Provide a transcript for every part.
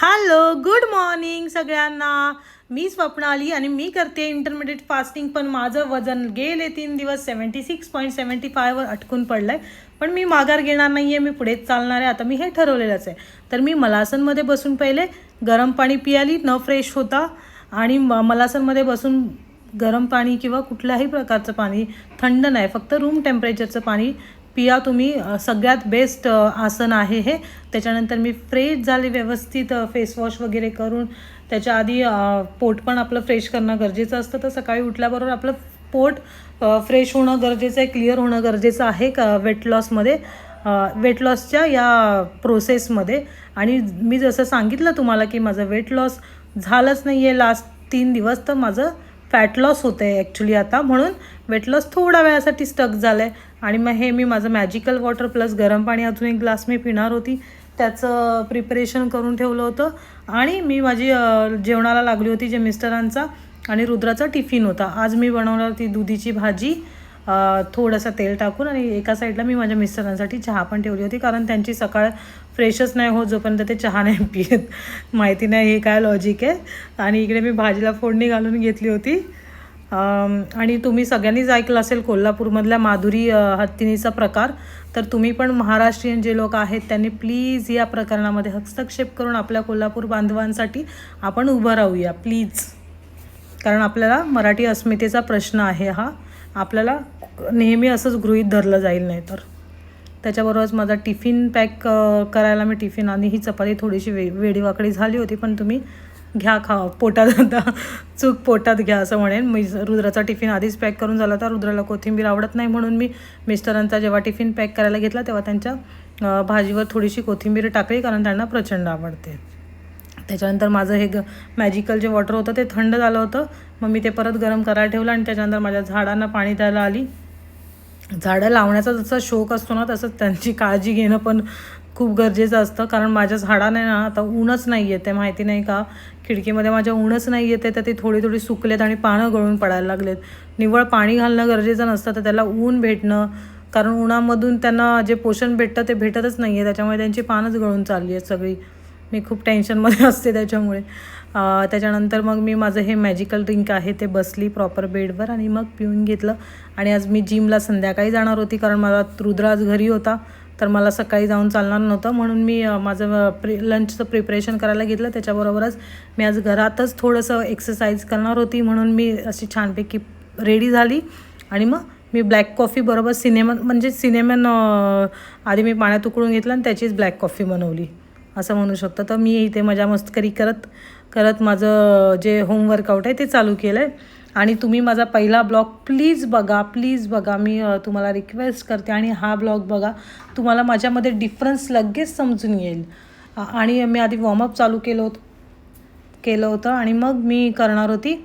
Hello, good morning सगळ्यांना. मी स्वप्नाली आणि मी करते इंटरमिडिएट फास्टिंग. पण माझं वजन गेले 3 दिवस 76.75वर अटकून पडलं आहे. पण मी माघार घेणार नाही आहे, मी पुढेच चालणार आहे. आता मी हे ठरवलेलंच आहे. तर मी मलासनमध्ये बसून पहिले गरम पाणी पियाली, न फ्रेश होता. आणि मलासनमध्ये बसून गरम पाणी किंवा कुठल्याही प्रकारचं पाणी, थंड नाही, फक्त रूम टेम्परेचरचं पाणी पिया तुम्ही. सगळ्यात बेस्ट आसन आहे हे. त्याच्यानंतर मी फ्रेश झाले, व्यवस्थित फेसवॉश वगैरे करून. त्याच्या आधी पोट पण आपलं फ्रेश करणं गरजेचं असतं. तर सकाळी उठल्याबरोबर आपलं पोट फ्रेश होणं गरजेचं आहे, क्लिअर होणं गरजेचं आहे का वेट लॉसमध्ये, वेट लॉसच्या या प्रोसेसमध्ये. आणि मी जसं सांगितलं तुम्हाला की माझं वेट लॉस झालंच नाही आहे लास्ट 3 दिवस, तर माझं फॅट लॉस होतं आहे ॲक्च्युली आता. म्हणून वेट लॉस थोड्या वेळासाठी स्टक झालं आहे. आणि मग हे मी माझं मॅजिकल वॉटर प्लस गरम पाणी अजून 1 ग्लास मी पिणार होती, त्याचं प्रिपरेशन करून ठेवलं होतं. आणि मी माझी जेवणाला लागली होती, जे मिस्टरांचा आणि रुद्राचा टिफिन होता. आज मी बनवणार होती दुधीची भाजी, थोडंसं तेल टाकून. आणि एका साईडला मी माझ्या मिस्टरांसाठी चहा पण ठेवली होती, कारण त्यांची सकाळ फ्रेशच नाही होत जोपर्यंत ते चहा नाही पित. माहिती नाही हे काय लॉजिक आहे. आणि इकडे मी भाजीला फोडणी घालून घेतली होती. आणि तुम्ही सगळ्यांनीच ऐकलं असेल कोल्हापूरमधल्या माधुरी हत्तीनीचा प्रकार. तर तुम्ही पण महाराष्ट्रीयन जे लोक आहेत त्यांनी प्लीज या प्रकरणामध्ये हस्तक्षेप करून आपल्या कोल्हापूर बांधवांसाठी आपण उभं राहूया प्लीज. कारण आपल्याला मराठी अस्मितेचा प्रश्न आहे हा. आपल्याला नेहमी असंच गृहीत धरलं जाईल नाही तर. त्याच्याबरोबरच माझा टिफिन पॅक करायला मी टिफिन, आणि ही चपाती थोडीशी वेडीवाकडी झाली होती, पण तुम्ही घ्या, खा, पोटात आता चूक पोटात घ्या असं म्हणेन मी. रुद्राचा टिफिन आधीच पॅक करून झाला होता. रुद्राला कोथिंबीर आवडत नाही, म्हणून मी मिस्टरांचा जेव्हा टिफिन पॅक करायला घेतला तेव्हा त्यांच्या भाजीवर थोडीशी कोथिंबीर टाकली, कारण त्यांना प्रचंड आवडते. त्याच्यानंतर माझं हे मॅजिकल जे वॉटर होतं ते थंड झालं होतं. मग मी ते परत गरम करायला ठेवलं. आणि त्याच्यानंतर माझ्या झाडांना पाणी द्यायला आली. झाडं लावण्याचा जसा शौक असतो ना, तसंच त्यांची काळजी घेणं पण खूप गरजेचं असतं. कारण माझ्या झाडाने ना आता ऊनच नाही येते, माहिती नाही का, खिडकीमध्ये माझ्या ऊनच नाही येते, तर ती थोडी थोडी सुकलेत आणि पानं गळून पडायला लागलेत. निव्वळ पाणी घालणं गरजेचं नसतं, तर त्याला ऊन भेटणं, कारण उन्हामधून त्यांना जे पोषण भेटतं ते भेटतच नाही आहे. त्याच्यामुळे त्यांची पानंच गळून चालली आहेत सगळी. मी खूप टेन्शनमध्ये असते त्याच्यामुळे. त्याच्यानंतर मग मी माझं हे मॅजिकल ड्रिंक आहे ते बसली प्रॉपर बेडवर आणि मग पिऊन घेतलं. आणि आज मी जिमला संध्याकाळी जाणार होती, कारण मला रुद्र आज घरी होता, तर मला सकाळी जाऊन चालणार नव्हतं. म्हणून मी माझं लंचचं प्रिपरेशन करायला घेतलं. त्याच्याबरोबरच मी आज घरातच थोडंसं एक्सरसाइज करणार होती, म्हणून मी अशी छानपैकी रेडी झाली. आणि मग मी ब्लॅक कॉफी बरोबर सिनेमन आधी मी पाण्यात उकळून घेतलं आणि त्याचीच ब्लॅक कॉफी बनवली असं म्हणू शकतं. तर मी इथे मजा मस्करी करत करत माझं जे होमवर्कआउट आहे ते चालू केलं आहे. आणि तुम्ही माझा पहिला ब्लॉग प्लीज बघा. मी तुम्हाला रिक्वेस्ट करते. आणि हा ब्लॉग बघा, तुम्हाला माझ्यामध्ये डिफरन्स लगेच समजून येईल. आणि मी आधी वॉर्मअप चालू केलं होतं आणि मग मी करणार होती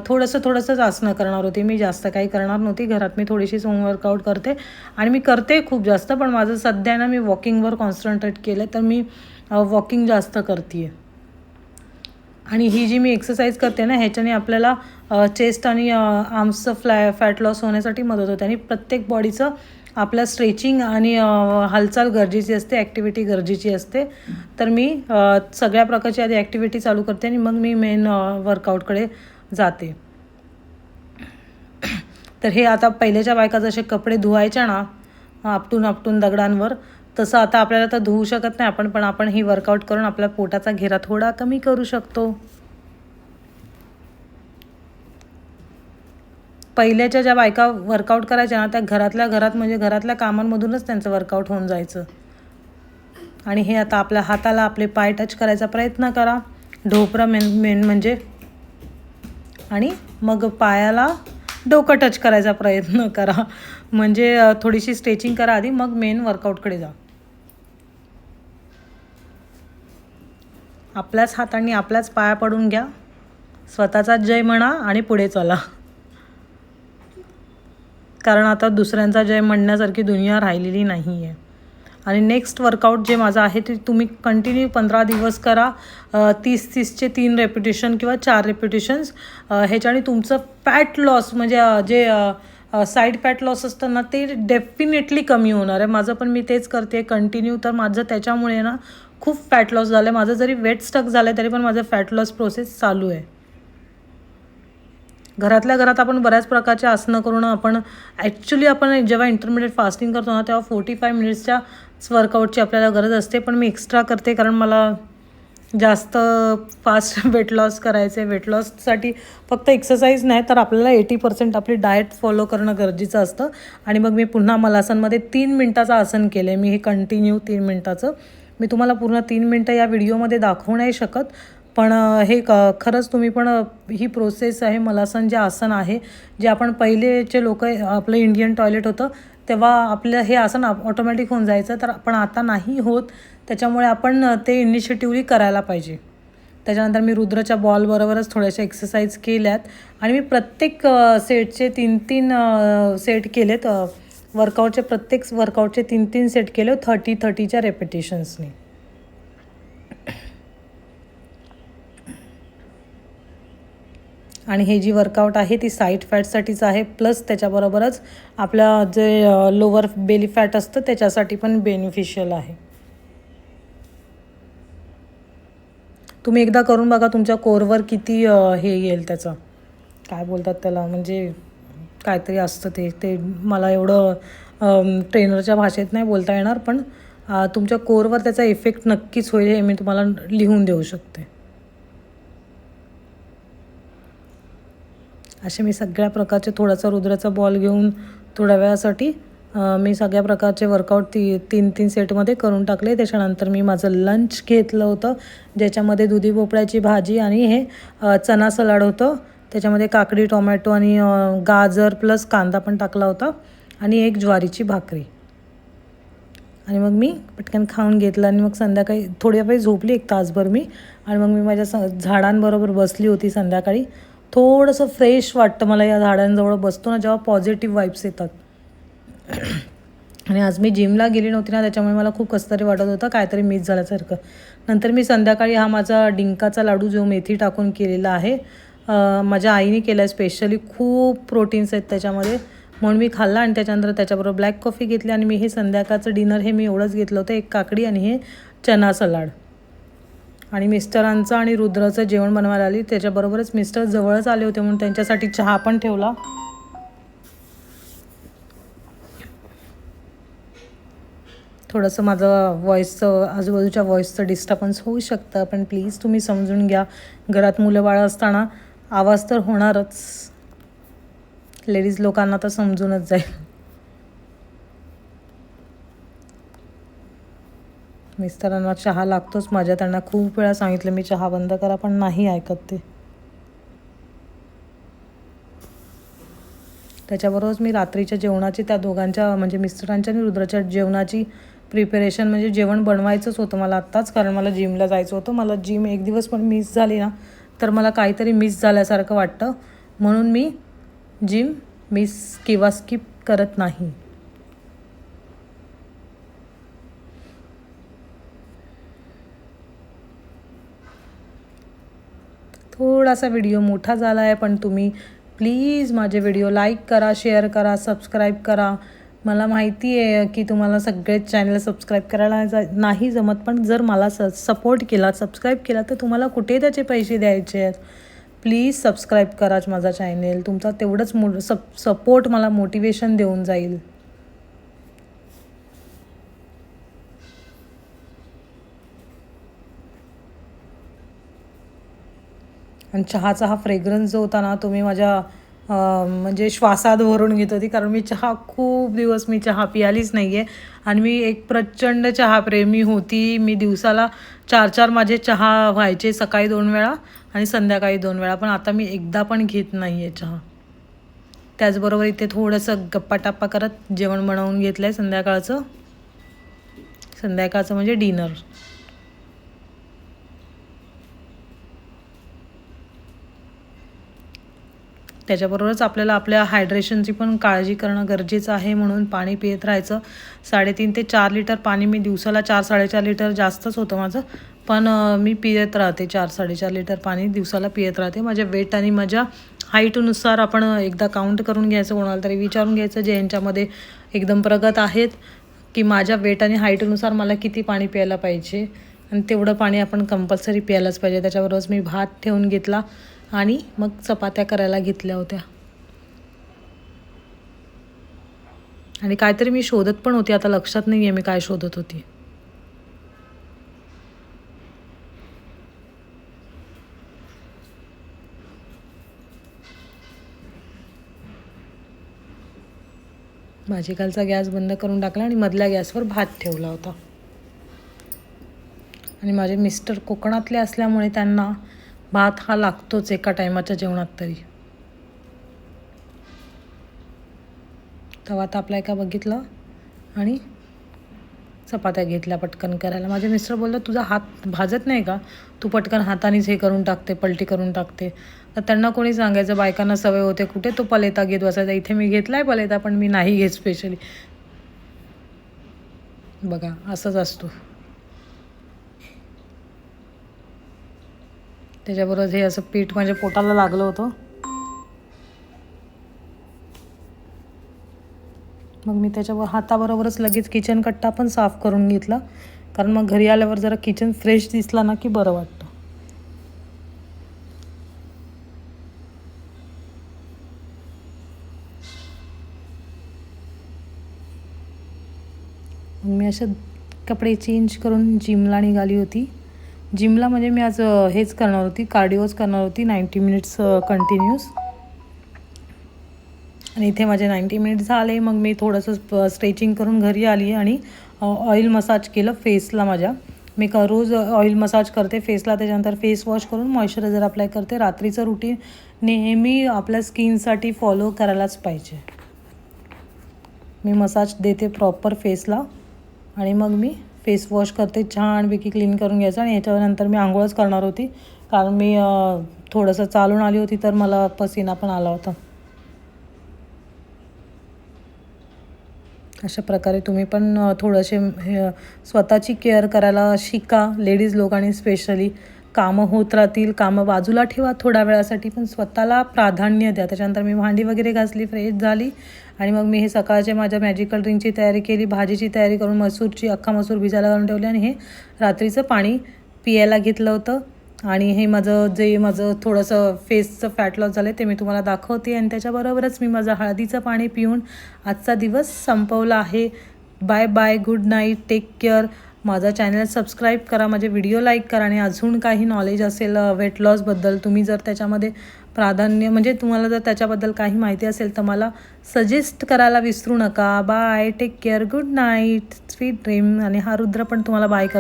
थोडंसंच आसनं करणार होती. मी जास्त काही करणार नव्हती. घरात मी थोडीशीच होमवर्कआउट करते आणि मी करते खूप जास्त. पण माझं सध्या ना मी वॉकिंगवर कॉन्सन्ट्रेट केलं, तर मी वॉकिंग जास्त करते आहे. आणि ही जी मी एक्सरसाइज करते ना, ह्याच्याने आपल्याला चेस्ट आणि आर्म्सचं फॅट लॉस होण्यासाठी मदत होते. आणि प्रत्येक बॉडीचं आपल्या स्ट्रेचिंग आणि हालचाल गरजेची असते, ॲक्टिव्हिटी गरजेची असते. तर मी सगळ्या प्रकारची आधी ॲक्टिव्हिटी चालू करते आणि मग मी मेन वर्कआउटकडे जाते. तर हे आता पहिल्याच्या बायका जसे कपडे धुवायच्या ना आपटून दगडांवर, तसं आता आपल्याला तर धुवू शकत नाही आपण, पण आपण ही वर्कआउट करून आपल्या पोटाचा घेरा थोडा कमी करू शकतो. पहिल्याच्या ज्या बायका वर्कआउट करायच्या ना, त्या घरातल्या घरात म्हणजे घरातल्या कामांमधूनच त्यांचं वर्कआउट होऊन जायचं. आणि हे आता आपल्या हाताला आपले पाय टच करायचा प्रयत्न करा, ढोपरा मेन म्हणजे. आणि मग पायाला डोकं टच करायचा प्रयत्न करा, म्हणजे थोडीशी स्ट्रेचिंग करा आधी, मग मेन वर्कआउटकडे जा. आपल्याच हातांनी आपल्याच पाया पडून घ्या, स्वतःचा जय म्हणा आणि पुढे चला. कारण आता दुसऱ्यांचा जय म्हणण्यासारखी दुनिया राहिलेली नाही आहे. आणि नेक्स्ट वर्कआउट जे माझं आहे ते तुम्ही कंटिन्यू 15 दिवस करा. 30-30चे 3 रेपिटेशन किंवा 4 रेपिटेशन्स. ह्याच्याने तुमचं फॅट लॉस म्हणजे जे साईड फॅट लॉस असतं ना, ते डेफिनेटली कमी होणार आहे. माझं पण मी तेच करते कंटिन्यू. तर माझं त्याच्यामुळे ना खूप फॅट लॉस झालं आहे माझं. जरी वेट स्टक झालं आहे तरी पण माझं फॅट लॉस प्रोसेस चालू आहे. घरातल्या घरात आपण बऱ्याच प्रकारचे आसनं करून आपण ॲक्च्युली आपण जेव्हा इंटरमिडिएट फास्टिंग करतो ना तेव्हा 45 मिनिट्सच्या वर्कआउटची आपल्याला गरज असते. पण मी एक्स्ट्रा करते कारण मला जास्त फास्ट वेट लॉस करायचं आहे. वेट लॉससाठी फक्त एक्सरसाइज नाही तर आपल्याला 80% आपली डाएट फॉलो करणं गरजेचं असतं. आणि मग मी पुन्हा मलासनमध्ये 3 मिनटाचं आसन केलं आहे मी, हे कंटिन्यू 3 मिनटाचं. मी तुम्हाला पूर्ण 3 मिनटं या व्हिडिओमध्ये दाखवू नाही शकत, पण हे खरंच तुम्ही पण ही प्रोसेस आहे. मलासन जे आसन आहे, जे आपण पहिलेचे लोक आपलं इंडियन टॉयलेट होतं तेव्हा आपलं हे आसन ऑटोमॅटिक होऊन जायचं, तर पण आता नाही होत. त्याच्यामुळे आपण ते इनिशिएटिव्हली करायला पाहिजे. त्याच्यानंतर मी रुद्रच्या बॉलबरोबरच थोड्याशा एक्सरसाइज केल्यात आणि मी प्रत्येक सेटचे 3-3 सेट केलेत. वर्कआउटचे प्रत्येक वर्कआउटचे 3-3 सेट केले 30-30च्या रेपिटेशन्सनी. आणि हे जी वर्कआउट आहे ती साईड फॅटसाठीच आहे, प्लस त्याच्याबरोबरच आपल्या जे लोअर बेली फॅट असतं त्याच्यासाठी पण बेनिफिशियल आहे. तुम्ही एकदा करून बघा, तुमच्या कोरवर किती हे येईल, त्याचं काय बोलतात त्याला, म्हणजे काहीतरी असतं ते मला एवढं ट्रेनरच्या भाषेत नाही बोलता येणार, पण तुमच्या कोरवर त्याचा इफेक्ट नक्कीच होईल हे मी तुम्हाला लिहून देऊ शकते. असे मी सगळ्या प्रकारचे थोडासा रुद्राचा बॉल घेऊन थोड्या वेळासाठी मी सगळ्या प्रकारचे वर्कआउट 3-3 सेटमध्ये करून टाकले. त्याच्यानंतर मी माझं लंच घेतलं होतं, ज्याच्यामध्ये दुधी भोपळ्याची भाजी आणि हे चना सलाड होतं. त्याच्यामध्ये काकडी, टोमॅटो आणि गाजर प्लस कांदा पण टाकला होता आणि एक ज्वारीची भाकरी. आणि मग मी पटकन खाऊन घेतलं आणि मग संध्याकाळी थोड्या वेळ झोपली 1 तासभर मी. आणि मग मी माझ्या झाडांबरोबर बसली होती संध्याकाळी. थोडंसं फ्रेश वाटतं मला या झाडांजवळ बसतो ना जेव्हा पॉझिटिव्ह वाईब्स येतात. आणि आज मी जिमला गेली नव्हती ना, त्याच्यामुळे मला खूप कसतरी वाटत होतं, काहीतरी मिस झाल्यासारखं. नंतर मी संध्याकाळी हा माझा डिंकाचा लाडू जो मेथी टाकून केलेला आहे, माझ्या आईने केला आहे स्पेशली. खूप प्रोटीन्स आहेत त्याच्यामध्ये, म्हणून मी खाल्ला. आणि त्याच्यानंतर त्याच्याबरोबर ब्लॅक कॉफी घेतली. आणि मी हे संध्याकाळचं डिनर हे मी एवढंच घेतलं होतं, 1 काकडी आणि हे चना सलाड. आणि मिस्टरांचं आणि रुद्राचं जेवण बनवायला आली, त्याच्याबरोबरच मिस्टर जवळच आले होते म्हणून त्यांच्यासाठी चहा पण ठेवला. थोडंसं माझं व्हॉईसचं, आजूबाजूच्या व्हॉईसचं डिस्टर्बन्स होऊ शकतं, पण प्लीज तुम्ही समजून घ्या. घरात मुलं बाळं असताना आवाज तर होणारच, लेडीज लोकांना तर समजूनच जाईल. मिस्टरांना चहा लागतोच माझ्या, त्यांना खूप वेळा सांगितलं मी चहा बंद करा, पण नाही ऐकत ते. त्याच्याबरोबरच मी रात्रीच्या जेवणाची, त्या दोघांच्या म्हणजे मिस्टरांच्या आणि रुद्राच्या जेवणाची प्रिपरेशन, म्हणजे जेवण बनवायचंच होतं मला आत्ताच, कारण मला जिमला जायचं होतं. मला जिम एक दिवस पण मिस झाली ना तर मला काहीतरी मिस झाल्यासारखं वाटतं, म्हणून मी जिम मिस किंवा स्किप करत नाही. थोडासा व्हिडिओ मोठा झाला आहे, पण तुम्ही प्लीज माझे व्हिडिओ लाईक करा, शेअर करा, सबस्क्राईब करा. मला माहिती आहे की तुम्हाला सगळेच चॅनल सबस्क्राईब करायला नाही जमत, पण जर मला सपोर्ट केला, सबस्क्राईब केला, तर तुम्हाला कुठे त्याचे पैसे द्यायचे आहेत. प्लीज सबस्क्राईब करा माझा चॅनेल. तुमचा तेवढंच सपोर्ट मला मोटिवेशन देऊन जाईल. आणि चहाचा हा फ्रेग्रन्स जो होता ना, तो मी माझ्या म्हणजे श्वासात भरून घेत होती, कारण मी चहा खूप दिवस मी चहा पियालीच नाही आहे. आणि मी एक प्रचंड चहाप्रेमी होती. मी दिवसाला 4-4 माझे चहा व्हायचे, सकाळी 2 वेळा आणि संध्याकाळी 2 वेळा, पण आता मी एकदा पण घेत नाही आहे चहा. त्याचबरोबर इथे थोडंसं गप्पाटप्पा करत जेवण बनवून घेतलं आहे संध्याकाळचं म्हणजे डिनर. त्याच्याबरोबरच आपल्याला आपल्या हायड्रेशनची पण काळजी करणं गरजेचं आहे, म्हणून पाणी पित राहायचं. 3.5 ते 4 लिटर पाणी मी दिवसाला, 4-4.5 लिटर जास्तच होतं माझं, पण मी पित राहते. 4-4.5 लिटर पाणी दिवसाला पित राहते. माझ्या वेट आणि माझ्या हाईटनुसार आपण एकदा काउंट करून घ्यायचं, कोणाला तरी विचारून घ्यायचं जे यांच्यामध्ये एकदम प्रगत आहेत, की माझ्या वेट आणि हाईटनुसार मला किती पाणी प्यायला पाहिजे. आणि तेवढं पाणी आपण कंपल्सरी प्यायलाच पाहिजे. त्याच्याबरोबरच मी भात ठेवून घेतला आणि मग चपात्या करायला घेतल्या होत्या. आणि काहीतरी मी शोधत पण होती, आता लक्षात नाही आहे मी काय शोधत होती. भाजीखालचा गॅस बंद करून टाकला आणि मधल्या गॅसवर भात ठेवला होता. आणि माझे मिस्टर कोकणातले असल्यामुळे त्यांना भात हा लागतोच एका टायमाच्या जेवणात तरी. तवा तापलाय का बघितलं आणि चपात्या घेतल्या पटकन करायला. माझे मिस्टर बोलतात तुझा हात भाजत नाही का, तू पटकन हातानेच हे करून टाकते, पलटी करून टाकते. तर त्यांना कोणी सांगायचं, बायकांना सवय होते कुठे तो पलेता घेत बसायचा. इथे मी घेतलाय पलेता, पण मी नाही घेत स्पेशली. बघा असंच असतो. त्याच्याबरोबर हे असं पीठ माझ्या पोटाला लागलं होतं. मग मी त्याच्यावर हाताबरोबरच लगेच किचन कट्टा पण साफ करून घेतला, कारण मग घरी आल्यावर जरा किचन फ्रेश दिसला ना की बरं वाटतं. मग मी असे कपडे चेंज करून जिमला निघाली होती. जिमला म्हणजे मी आज हेच करणार होती, कार्डिओज करणार होती 90 मिनिट्स कंटिन्यूस. आणि इथे माझे 90 मिनिट्स झाले. मग मी थोडंसं स्ट्रेचिंग करून घरी आली आणि ऑइल मसाज केलं फेसला माझ्या. मी रोज ऑइल मसाज करते फेसला, त्याच्यानंतर फेस वॉश करून मॉइश्चरायझर अप्लाय करते. रात्रीचं रुटीन नेहमी आपल्या स्किनसाठी फॉलो करायलाच पाहिजे. मी मसाज देते प्रॉपर फेसला आणि मग मी फेस वॉश करते, छानपैकी क्लीन करून घ्यायचं. आणि ह्याच्यानंतर मी आंघोळच करणार होती, कारण मी थोडंसं चालून आली होती तर मला पसीना पण आला होता. अशा प्रकारे तुम्ही पण थोडेसे स्वतःची केअर करायला शिका. लेडीज लोकांनी स्पेशली कामं होत राहतील, कामं बाजूला ठेवा थोड्या वेळासाठी, पण स्वतःला प्राधान्य द्या. त्याच्यानंतर मी भांडी वगैरे घासली, फ्रेश झाली आणि मग मी हे सकाळचे माझ्या मॅजिकल ड्रिंकची तयारी केली. भाजीची तयारी करून अख्खा मसूर भिजायला घालून ठेवले आणि हे रात्रीचं पाणी पियायला घेतलं होतं. आणि हे माझं थोडंसं फेसचं फॅट लॉस झालं ते मी तुम्हाला दाखवते. आणि त्याच्याबरोबरच मी माझं हळदीचं पाणी पिऊन आजचा दिवस संपवला आहे. Bye bye, good night, take care. माझा चॅनल सबस्क्राईब करा, माझे व्हिडिओ लाईक करा. आणि अजून काही नॉलेज असेल वेट लॉसबद्दल, तुम्ही जर त्याच्यामध्ये प्राधान्य म्हणजे तुम्हाला जर त्याच्याबद्दल काही माहिती असेल तर मला सजेस्ट करायला विसरू नका. Bye, take care, good night, sweet dream. आणि हा रुद्र पण तुम्हाला बाय करतो.